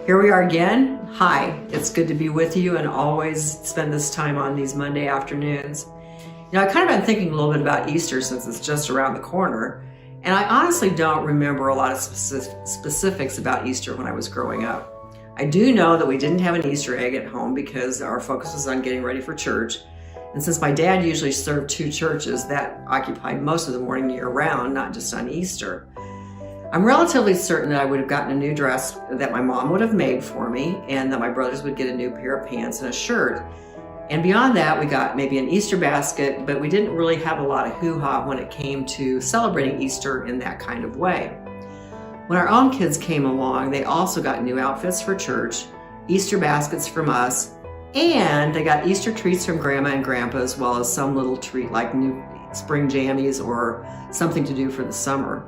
Here we are again. Hi, it's good to be with you and always spend this time on these Monday afternoons. I've kind of been thinking a little bit about Easter since it's just around the corner, and I honestly don't remember a lot of specifics about Easter when I was growing up. I do know that we didn't have an Easter egg at home because our focus was on getting ready for church, and since my dad usually served two churches, that occupied most of the morning year-round, not just on Easter. I'm relatively certain that I would have gotten a new dress that my mom would have made for me, and that my brothers would get a new pair of pants and a shirt. And beyond that, we got maybe an Easter basket, but we didn't really have a lot of hoo-ha when it came to celebrating Easter in that kind of way. When our own kids came along, they also got new outfits for church, Easter baskets from us, and they got Easter treats from Grandma and Grandpa, as well as some little treat like new spring jammies or something to do for the summer.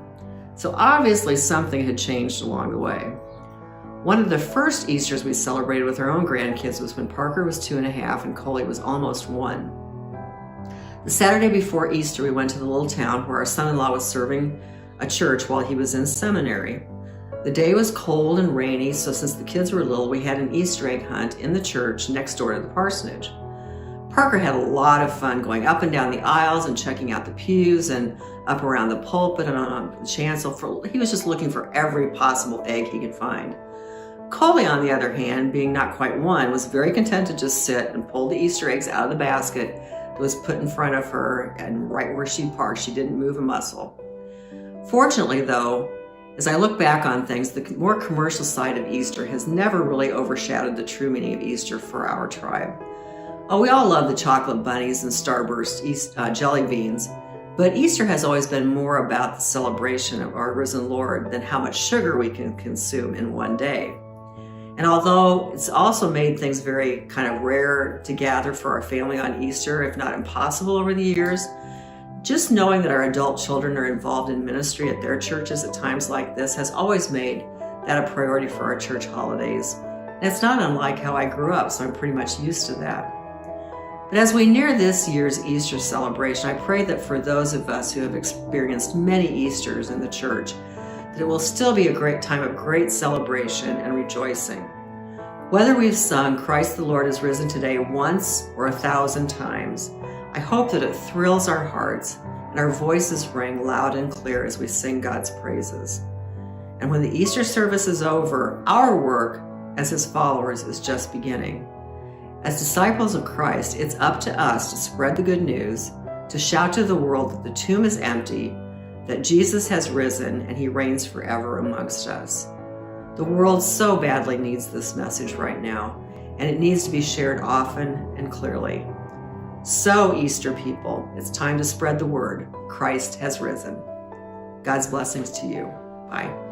So obviously something had changed along the way. One of the first Easters we celebrated with our own grandkids was when Parker was 2.5 and Coley was almost 1. The Saturday before Easter, we went to the little town where our son-in-law was serving a church while he was in seminary. The day was cold and rainy, so since the kids were little, we had an Easter egg hunt in the church next door to the parsonage. Parker had a lot of fun going up and down the aisles and checking out the pews and up around the pulpit and on the chancel. He was just looking for every possible egg he could find. Coley, on the other hand, being not quite 1, was very content to just sit and pull the Easter eggs out of the basket that was put in front of her, and right where she parked, she didn't move a muscle. Fortunately, though, as I look back on things, the more commercial side of Easter has never really overshadowed the true meaning of Easter for our tribe. Oh, we all love the chocolate bunnies and Starburst jelly beans, but Easter has always been more about the celebration of our risen Lord than how much sugar we can consume in one day. And although it's also made things very kind of rare to gather for our family on Easter, if not impossible over the years, just knowing that our adult children are involved in ministry at their churches at times like this has always made that a priority for our church holidays. And it's not unlike how I grew up, so I'm pretty much used to that. But as we near this year's Easter celebration, I pray that for those of us who have experienced many Easters in the church, that it will still be a great time of great celebration and rejoicing. Whether we've sung Christ the Lord is risen today once or 1,000 times, I hope that it thrills our hearts and our voices ring loud and clear as we sing God's praises. And when the Easter service is over, our work as His followers is just beginning. As disciples of Christ, it's up to us to spread the good news, to shout to the world that the tomb is empty, that Jesus has risen and He reigns forever amongst us. The world so badly needs this message right now, and it needs to be shared often and clearly. So, Easter people, it's time to spread the word. Christ has risen. God's blessings to you. Bye.